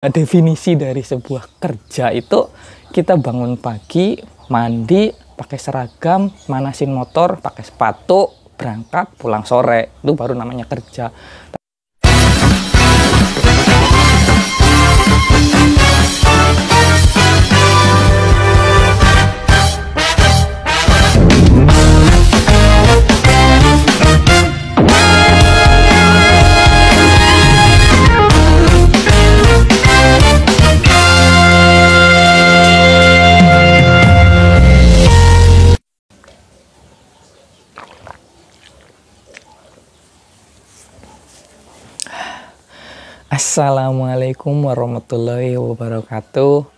Definisi dari sebuah kerja itu kita bangun pagi, mandi, pakai seragam, manasin motor, pakai sepatu, berangkat, pulang sore. Itu baru namanya kerja. Assalamualaikum warahmatullahi wabarakatuh.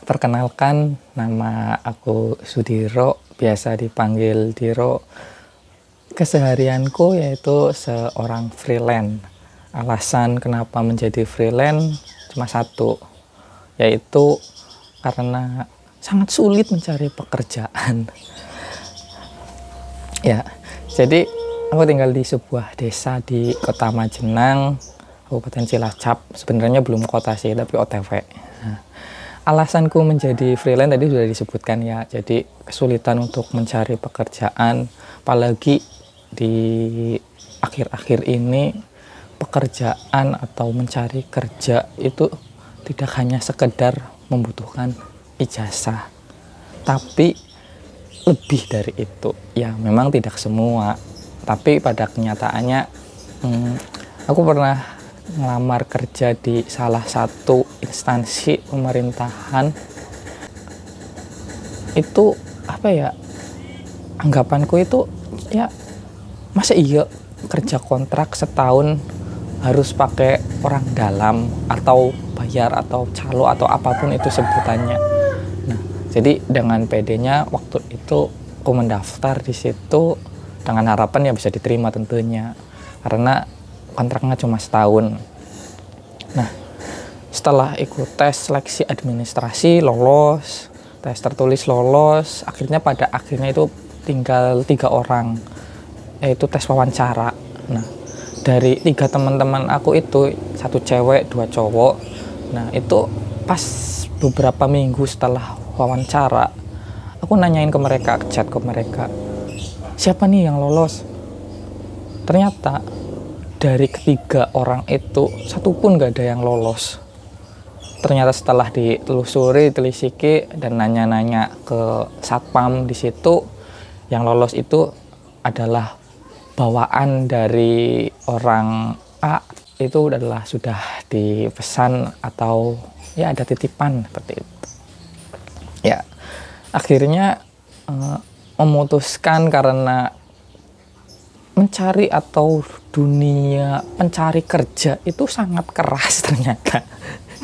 Perkenalkan, nama aku Sudiro, biasa dipanggil Diro. Keseharianku yaitu seorang freelance. Alasan kenapa menjadi freelance cuma satu, yaitu karena sangat sulit mencari pekerjaan. Ya, jadi aku tinggal di sebuah desa di Kota Majenang, Kabupaten Cilacap. Sebenarnya belum kota sih, tapi OTW. Nah, alasanku menjadi freelance tadi sudah disebutkan ya. Jadi kesulitan untuk mencari pekerjaan, apalagi di akhir-akhir ini pekerjaan atau mencari kerja itu tidak hanya sekedar membutuhkan ijazah, tapi lebih dari itu. Ya memang tidak semua, tapi pada kenyataannya aku pernah ngelamar kerja di salah satu instansi pemerintahan. Itu apa ya, anggapanku itu ya, masa iya kerja kontrak setahun harus pakai orang dalam atau bayar atau calo atau apapun itu sebutannya. Nah, jadi dengan PD-nya waktu itu aku mendaftar di situ dengan harapan ya bisa diterima tentunya, karena kontraknya cuma setahun. Nah, setelah ikut tes seleksi administrasi lolos, tes tertulis lolos, pada akhirnya itu tinggal 3 orang, yaitu tes wawancara. Nah, dari 3 teman-teman aku itu, 1 cewek 2 cowok. Nah, itu pas beberapa minggu setelah wawancara, aku nanyain ke mereka, chat ke mereka, siapa nih yang lolos? Ternyata dari ketiga orang itu, 1 pun gak ada yang lolos. Ternyata setelah ditelusuri, telisiki, dan nanya-nanya ke satpam di situ, yang lolos itu adalah bawaan dari orang A. Itu adalah sudah dipesan atau ya ada titipan seperti itu. Ya, akhirnya memutuskan karena mencari atau dunia pencari kerja itu sangat keras ternyata.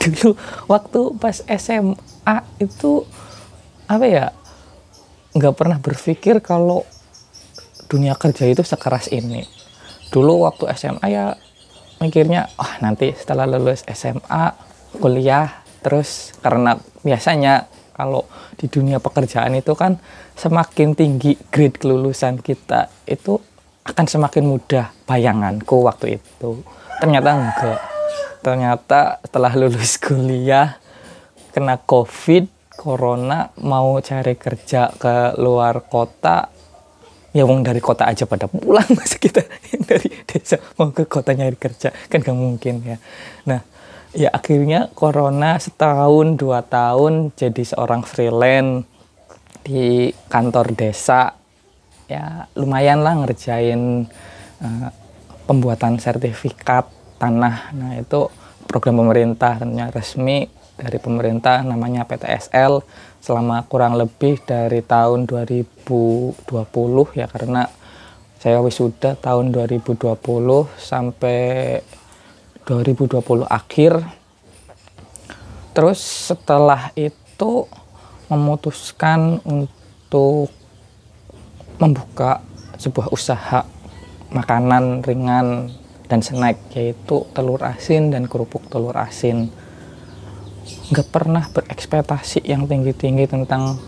Dulu waktu pas SMA itu apa ya, nggak pernah berpikir kalau dunia kerja itu sekeras ini. Dulu waktu SMA ya mikirnya, nanti setelah lulus SMA kuliah terus, karena biasanya kalau di dunia pekerjaan itu kan semakin tinggi grade kelulusan kita itu akan semakin mudah, bayanganku waktu itu. Ternyata enggak. Ternyata setelah lulus kuliah kena COVID, corona, mau cari kerja ke luar kota, ya wong dari kota aja pada pulang, masa kita yang dari desa mau ke kota nyari kerja, kan gak mungkin ya. Nah, ya akhirnya corona setahun 2 tahun jadi seorang freelance di kantor desa. Ya lumayan lah ngerjain pembuatan sertifikat tanah. Nah, itu program pemerintah, tentunya resmi dari pemerintah, namanya PTSL, selama kurang lebih dari tahun 2020 ya, karena saya wisuda tahun 2020 sampai 2020 akhir. Terus setelah itu memutuskan untuk membuka sebuah usaha makanan ringan dan snack, yaitu telur asin dan kerupuk telur asin. Nggak pernah berekspektasi yang tinggi-tinggi tentang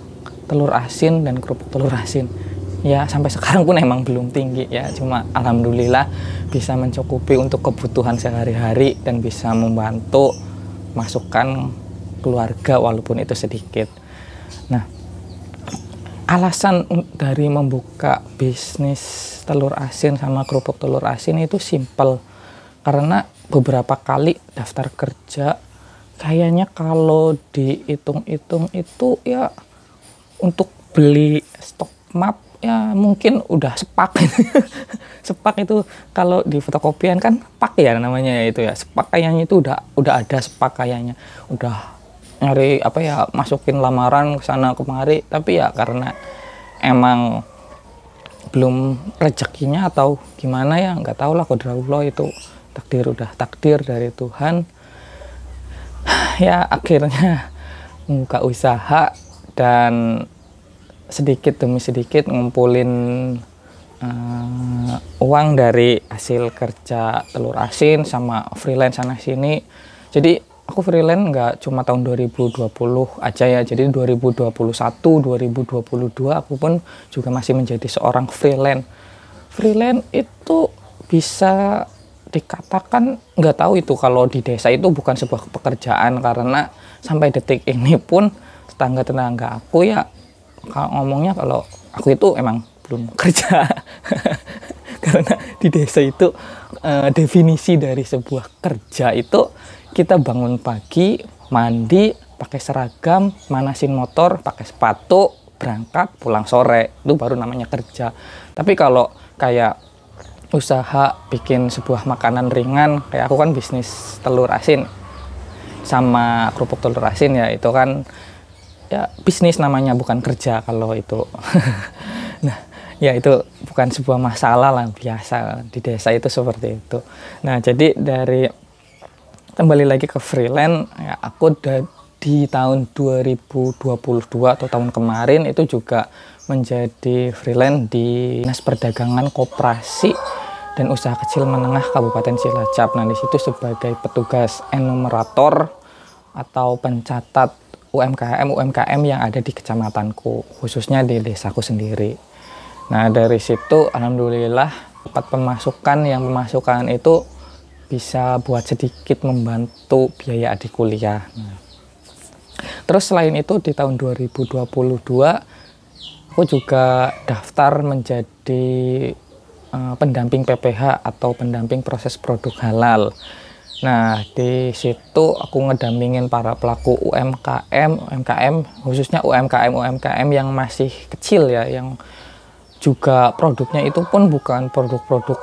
telur asin dan kerupuk telur asin. Ya sampai sekarang pun emang belum tinggi ya, cuma alhamdulillah bisa mencukupi untuk kebutuhan sehari-hari dan bisa membantu masukan keluarga walaupun itu sedikit. Nah, alasan dari membuka bisnis telur asin sama kerupuk telur asin itu simple. Karena beberapa kali daftar kerja, kayaknya kalau dihitung-hitung itu ya untuk beli stok map ya mungkin udah sepak. Sepak itu kalau di fotokopian kan pak ya namanya ya itu ya. Sepak kayaknya itu udah ada sepak kayaknya. Udah nyari apa ya, masukin lamaran ke sana kemari, tapi ya karena emang belum rezekinya atau gimana ya nggak tahu lah, qadarullah itu takdir, udah takdir dari Tuhan. Ya akhirnya membuka usaha dan sedikit demi sedikit ngumpulin uang dari hasil kerja telur asin sama freelance sana sini. Jadi aku freelance nggak cuma tahun 2020 aja ya, jadi 2021, 2022 aku pun juga masih menjadi seorang freelance. Freelance itu bisa dikatakan, nggak tahu itu kalau di desa itu bukan sebuah pekerjaan, karena sampai detik ini pun tetangga-tetangga aku ya ngomongnya kalau aku itu emang belum kerja. Karena di desa itu definisi dari sebuah kerja itu kita bangun pagi, mandi, pakai seragam, manasin motor, pakai sepatu, berangkat, pulang sore, itu baru namanya kerja. Tapi kalau kayak usaha bikin sebuah makanan ringan, kayak aku kan bisnis telur asin sama kerupuk telur asin ya, itu kan ya bisnis namanya, bukan kerja kalau itu. Nah, ya itu bukan sebuah masalah lah, biasa di desa itu seperti itu. Nah, jadi dari kembali lagi ke freelance, ya aku di tahun 2022 atau tahun kemarin itu juga menjadi freelance di Dinas Perdagangan Koperasi dan Usaha Kecil Menengah Kabupaten Cilacap. Nah, di situ sebagai petugas enumerator atau pencatat UMKM yang ada di kecamatanku, khususnya di desaku sendiri. Nah, dari situ alhamdulillah dapat pemasukan itu bisa buat sedikit membantu biaya adik kuliah. Nah, terus selain itu di tahun 2022 aku juga daftar menjadi pendamping PPH atau pendamping proses produk halal. Nah, di situ aku ngedampingin para pelaku UMKM, khususnya UMKM yang masih kecil ya, yang juga produknya itu pun bukan produk-produk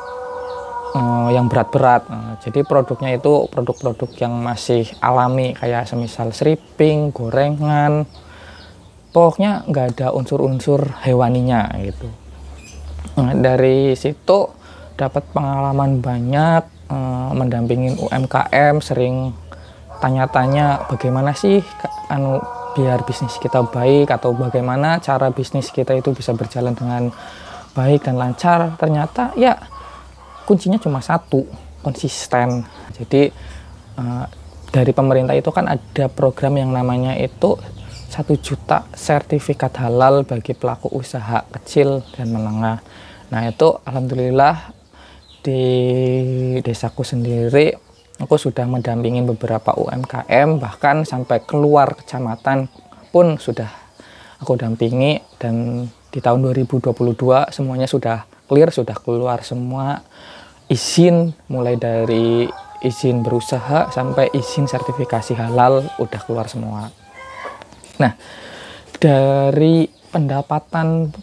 yang berat-berat. Jadi produknya itu produk-produk yang masih alami, kayak semisal seriping, gorengan, pokoknya nggak ada unsur-unsur hewaninya gitu. Nah, dari situ dapat pengalaman banyak, mendampingin UMKM, sering tanya-tanya bagaimana sih biar bisnis kita baik, atau bagaimana cara bisnis kita itu bisa berjalan dengan baik dan lancar. Ternyata ya kuncinya cuma satu, konsisten. Jadi dari pemerintah itu kan ada program yang namanya itu 1 juta sertifikat halal bagi pelaku usaha kecil dan menengah. Nah, itu alhamdulillah di desaku sendiri aku sudah mendampingin beberapa UMKM, bahkan sampai keluar kecamatan pun sudah aku dampingi. Dan di tahun 2022 semuanya sudah clear, sudah keluar semua izin, mulai dari izin berusaha sampai izin sertifikasi halal udah keluar semua. Nah, dari pendapatan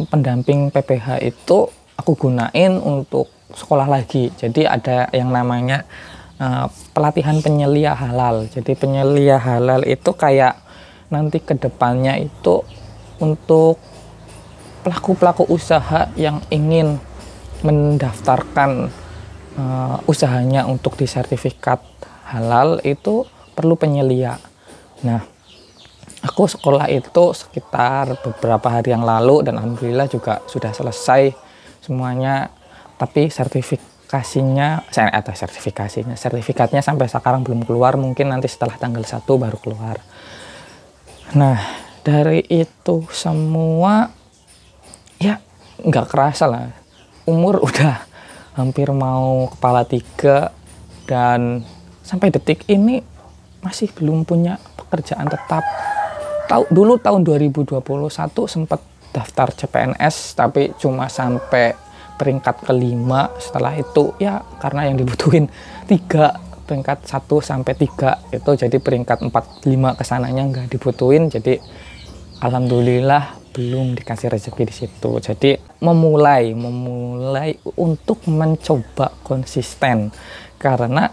pendamping PPH itu aku gunain untuk sekolah lagi. Jadi ada yang namanya pelatihan penyelia halal. Jadi penyelia halal itu kayak nanti ke depannya itu untuk pelaku-pelaku usaha yang ingin mendaftarkan usahanya untuk disertifikat halal itu perlu penyelia. Nah, aku sekolah itu sekitar beberapa hari yang lalu dan alhamdulillah juga sudah selesai semuanya. Tapi sertifikatnya sampai sekarang belum keluar, mungkin nanti setelah tanggal 1 baru keluar. Nah, dari itu semua ya nggak kerasa lah, umur udah hampir mau kepala 3 dan sampai detik ini masih belum punya pekerjaan tetap. Dulu tahun 2021 sempat daftar CPNS tapi cuma sampai peringkat kelima. Setelah itu ya karena yang dibutuhin 3, peringkat 1 sampai 3 itu, jadi peringkat 4, 5 kesananya nggak dibutuhin. Jadi alhamdulillah belum dikasih rezeki di situ. Jadi memulai untuk mencoba konsisten, karena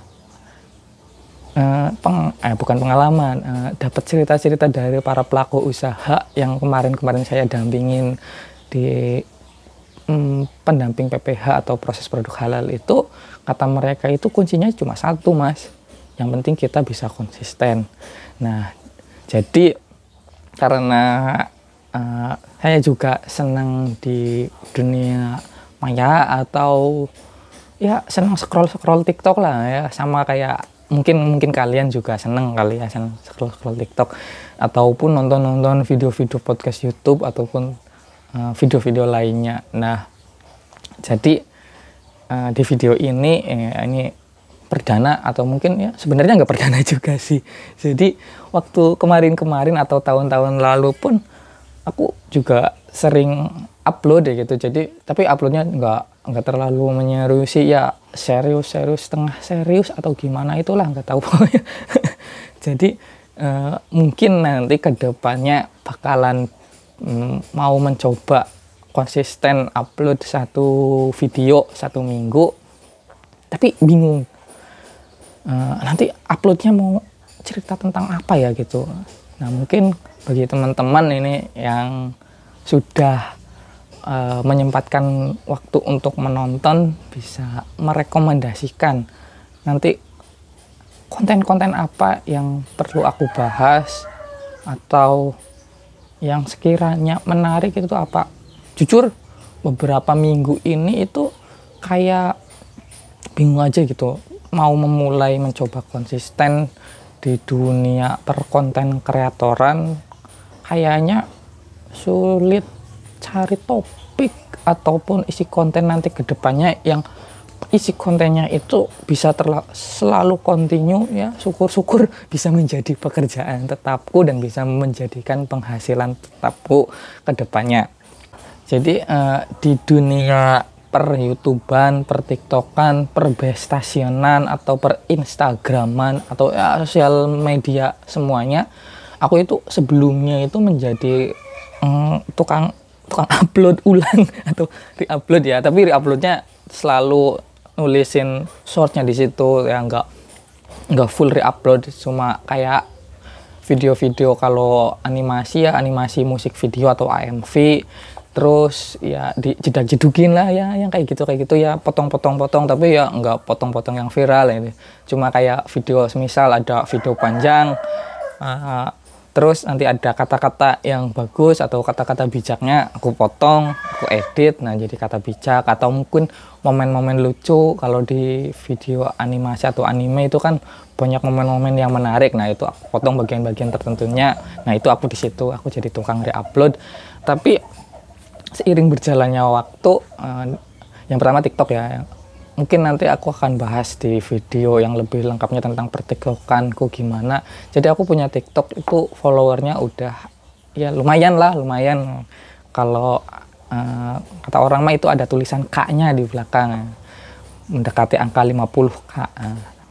bukan pengalaman, dapat cerita-cerita dari para pelaku usaha yang kemarin saya dampingin di pendamping PPH atau proses produk halal itu. Kata mereka itu kuncinya cuma satu, Mas, yang penting kita bisa konsisten. Nah, jadi karena saya juga senang di dunia maya atau ya senang scroll TikTok lah ya, sama kayak mungkin kalian juga seneng kali ya, seneng scroll TikTok ataupun nonton video-video podcast YouTube ataupun video-video lainnya. Nah, jadi di video ini perdana, atau mungkin ya sebenarnya nggak perdana juga sih. Jadi waktu kemarin atau tahun-tahun lalu pun aku juga sering upload ya gitu. Jadi tapi uploadnya nggak terlalu menyerusi ya, serius setengah serius atau gimana itulah, nggak tahu. Jadi mungkin nanti kedepannya bakalan mau mencoba konsisten upload 1 video 1 minggu, tapi bingung nanti uploadnya mau cerita tentang apa ya gitu. Nah, mungkin bagi teman-teman ini yang sudah menyempatkan waktu untuk menonton, bisa merekomendasikan nanti konten-konten apa yang perlu aku bahas atau yang sekiranya menarik itu apa. Jujur beberapa minggu ini itu kayak bingung aja gitu, mau memulai mencoba konsisten di dunia perkonten kreatoran. Kayaknya sulit cari topik ataupun isi konten nanti ke depannya yang isi kontennya itu bisa selalu kontinu ya. Syukur-syukur bisa menjadi pekerjaan tetapku dan bisa menjadikan penghasilan tetapku ke depannya. Jadi di dunia per YouTubean, per TikTokan, per bestasionan atau per Instagraman atau ya, sosial media semuanya, aku itu sebelumnya itu menjadi tukang upload ulang atau re-upload ya, tapi re-uploadnya selalu nulisin shortnya di situ ya, nggak full re-upload, cuma kayak video-video kalau animasi ya, animasi musik video atau AMV, terus ya dijedak-jedukin lah ya, yang kayak gitu ya, potong-potong tapi ya nggak potong-potong yang viral ini, cuma kayak video, semisal ada video panjang terus nanti ada kata-kata yang bagus atau kata-kata bijaknya aku potong, aku edit, nah jadi kata bijak, atau mungkin momen-momen lucu. Kalau di video animasi atau anime itu kan banyak momen-momen yang menarik, nah itu aku potong bagian-bagian tertentunya. Nah itu aku di situ aku jadi tukang re-upload. Tapi seiring berjalannya waktu, yang pertama TikTok ya, mungkin nanti aku akan bahas di video yang lebih lengkapnya tentang pertiktokanku gimana. Jadi aku punya TikTok itu followernya udah ya lumayan. Kalau kata orang mah itu ada tulisan K-nya di belakang, mendekati angka 50K,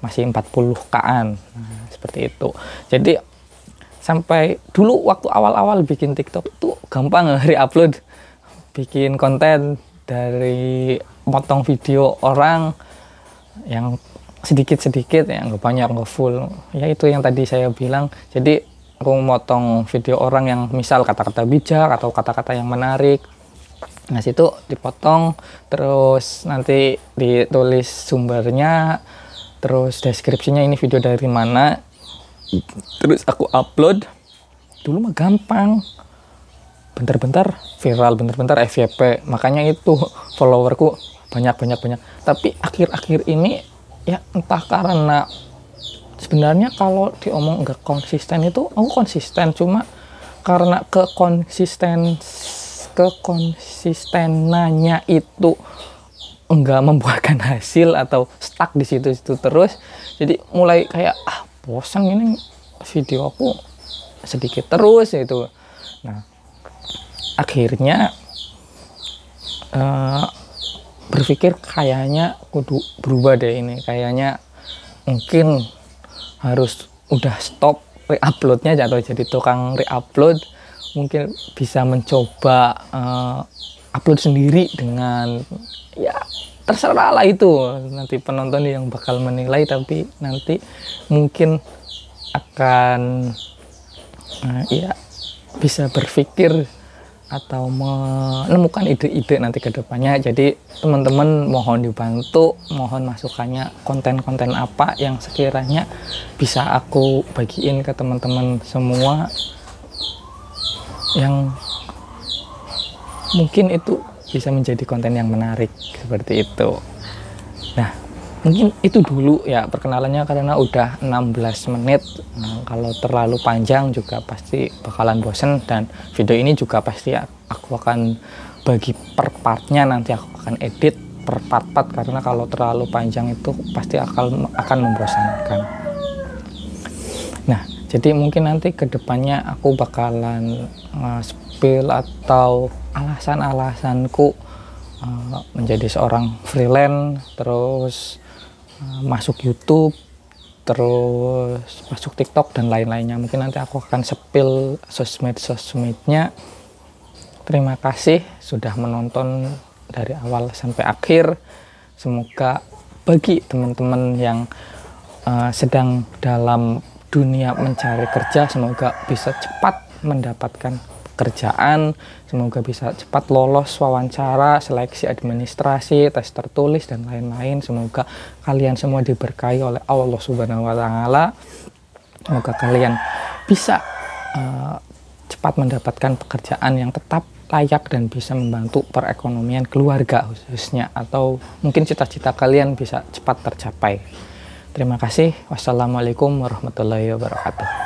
masih 40K-an, seperti itu. Jadi sampai dulu waktu awal-awal bikin TikTok itu gampang re-upload, bikin konten dari potong video orang yang sedikit-sedikit ya, nggak banyak, nggak full ya, itu yang tadi saya bilang. Jadi aku motong video orang yang misal kata-kata bijak atau kata-kata yang menarik, nah situ dipotong, terus nanti ditulis sumbernya, terus deskripsinya ini video dari mana, terus aku upload. Dulu mah gampang, bentar-bentar viral, bentar-bentar FYP, makanya itu followerku banyak. Tapi akhir-akhir ini ya entah karena sebenarnya kalau diomong nggak konsisten, itu aku konsisten, cuma karena kekonsistenannya itu enggak membuahkan hasil atau stuck di situ-situ terus. Jadi mulai kayak bosan ini video aku sedikit terus itu. Nah, akhirnya berpikir kayaknya kudu berubah deh ini. Kayaknya mungkin harus udah stop re-uploadnya atau jadi tukang re-upload. Mungkin bisa mencoba upload sendiri dengan ya terserah lah, itu nanti penonton yang bakal menilai, tapi nanti mungkin akan ya bisa berpikir atau menemukan ide-ide nanti ke depannya. Jadi teman-teman mohon dibantu, mohon masukannya konten-konten apa yang sekiranya bisa aku bagiin ke teman-teman semua yang mungkin itu bisa menjadi konten yang menarik seperti itu. Nah, mungkin itu dulu ya perkenalannya karena udah 16 menit. Nah, kalau terlalu panjang juga pasti bakalan bosen, dan video ini juga pasti aku akan bagi per partnya, nanti aku akan edit per part-part karena kalau terlalu panjang itu pasti akan membosankan. Nah, jadi mungkin nanti kedepannya aku bakalan spill atau alasan-alasanku menjadi seorang freelance, terus masuk YouTube, terus masuk TikTok dan lain-lainnya. Mungkin nanti aku akan spill sosmed-sosmednya. Terima kasih sudah menonton dari awal sampai akhir. Semoga bagi teman-teman yang sedang dalam dunia mencari kerja, semoga bisa cepat mendapatkan pekerjaan, semoga bisa cepat lolos wawancara, seleksi administrasi, tes tertulis dan lain-lain. Semoga kalian semua diberkahi oleh Allah Subhanahu wa Ta'ala. Semoga kalian bisa cepat mendapatkan pekerjaan yang tetap layak dan bisa membantu perekonomian keluarga khususnya, atau mungkin cita-cita kalian bisa cepat tercapai. Terima kasih. Wassalamualaikum warahmatullahi wabarakatuh.